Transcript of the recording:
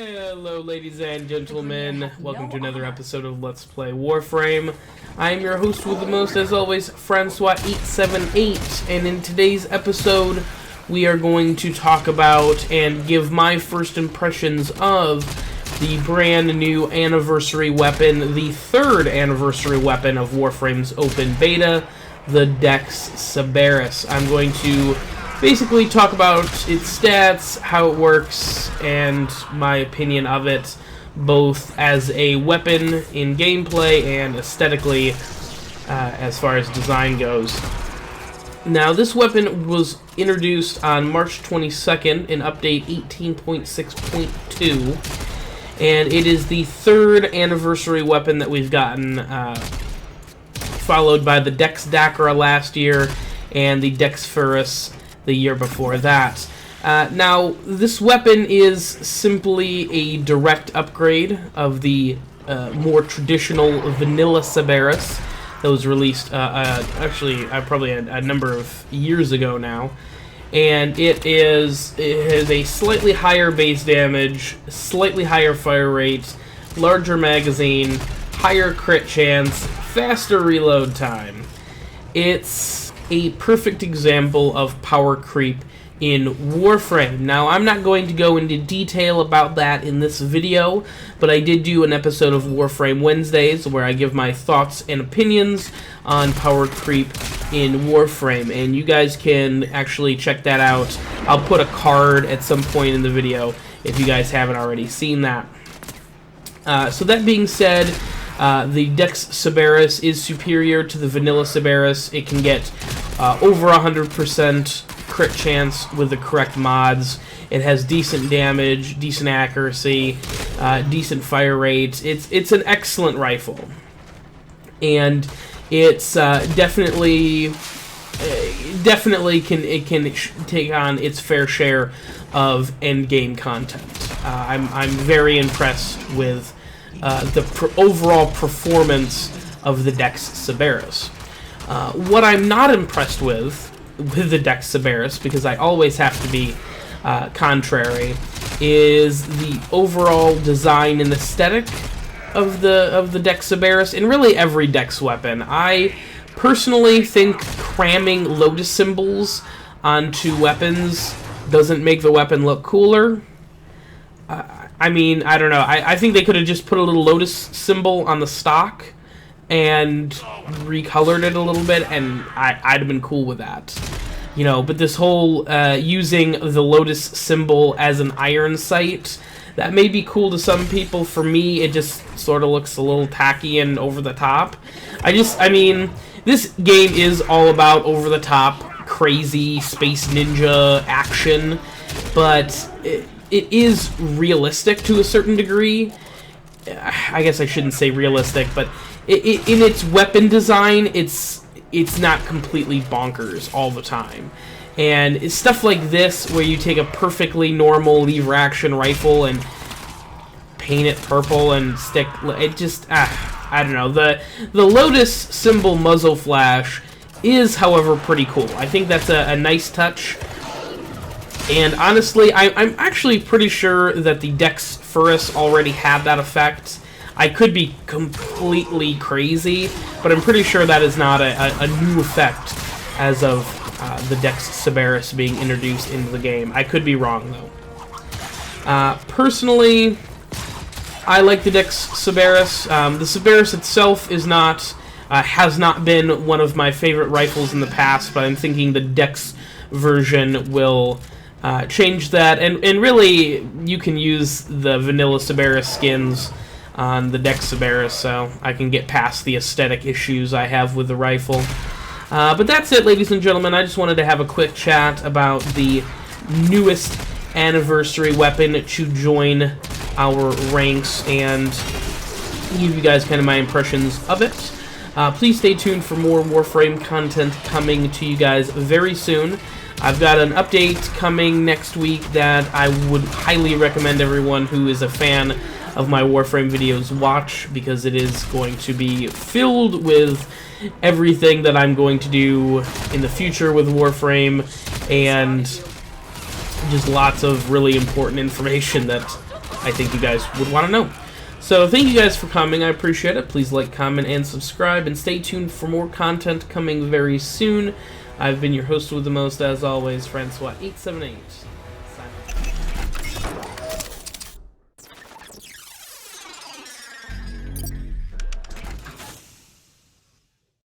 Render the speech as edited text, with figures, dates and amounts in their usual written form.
Hello ladies and gentlemen, welcome to another episode of Let's Play Warframe. I am your host with the most, as always, Francois878, and in today's episode we are going to talk about and give my first impressions of the brand new anniversary weapon, the third anniversary weapon of Warframe's open beta, the Dex Sybaris. I'm going to basically talk about its stats, how it works, and my opinion of it, both as a weapon in gameplay and aesthetically, as far as design goes. Now, this weapon was introduced on March 22nd in Update 18.6.2, and it is the third anniversary weapon that we've gotten, followed by the Dex Sybaris last year and the Dex Sybaris the year before that. Now, this weapon is simply a direct upgrade of the more traditional vanilla Sybaris that was released, actually, probably a number of years ago now. And it has a slightly higher base damage, slightly higher fire rate, larger magazine, higher crit chance, faster reload time. It's a perfect example of power creep in Warframe. Now, I'm not going to go into detail about that in this video, but I did do an episode of Warframe Wednesdays where I give my thoughts and opinions on power creep in Warframe, and you guys can actually check that out. I'll put a card at some point in the video if you guys haven't already seen that. So that being said, the Dex Sybaris is superior to the vanilla Sybaris. It can get over 100% crit chance with the correct mods. It has decent damage, decent accuracy, decent fire rate. It's an excellent rifle, and it's definitely can take on its fair share of end game content. I'm very impressed with the overall performance of the Dex Sybaris. What I'm not impressed with the Dex Sybaris, because I always have to be contrary, is the overall design and aesthetic of the Dex Sybaris, and really every Dex weapon. I personally think cramming lotus symbols onto weapons doesn't make the weapon look cooler. I mean, I don't know. I think they could have just put a little lotus symbol on the stock and recolored it a little bit, and I'd have been cool with that. You know, but this whole using the lotus symbol as an iron sight, that may be cool to some people. For me, it just sort of looks a little tacky and over the top. I mean, this game is all about over the top, crazy space ninja action, but it is realistic to a certain degree. I guess I shouldn't say realistic, but in its weapon design, it's not completely bonkers all the time. And it's stuff like this, where you take a perfectly normal lever action rifle and paint it purple and stick it, just I don't know. The lotus symbol muzzle flash is, however, pretty cool. I think that's a nice touch. And honestly, I'm actually pretty sure that the Dex Sybaris already had that effect. I could be completely crazy, but I'm pretty sure that is not a new effect as of the Dex Sybaris being introduced into the game. I could be wrong, though. Personally, I like the Dex Sybaris. The Sybaris itself is not, has not been one of my favorite rifles in the past, but I'm thinking the Dex version will change that. And really, you can use the vanilla Sybaris skins on the Dex Sybaris, so I can get past the aesthetic issues I have with the rifle. But that's it, ladies and gentlemen. I just wanted to have a quick chat about the newest anniversary weapon to join our ranks and give you guys kind of my impressions of it. Please stay tuned for more Warframe content coming to you guys very soon. I've got an update coming next week that I would highly recommend everyone who is a fan of my Warframe videos watch, because it is going to be filled with everything that I'm going to do in the future with Warframe, and just lots of really important information that I think you guys would want to know. So thank you guys for coming. I appreciate it. Please like, comment, and subscribe, and stay tuned for more content coming very soon. I've been your host with the most, as always, Francois878.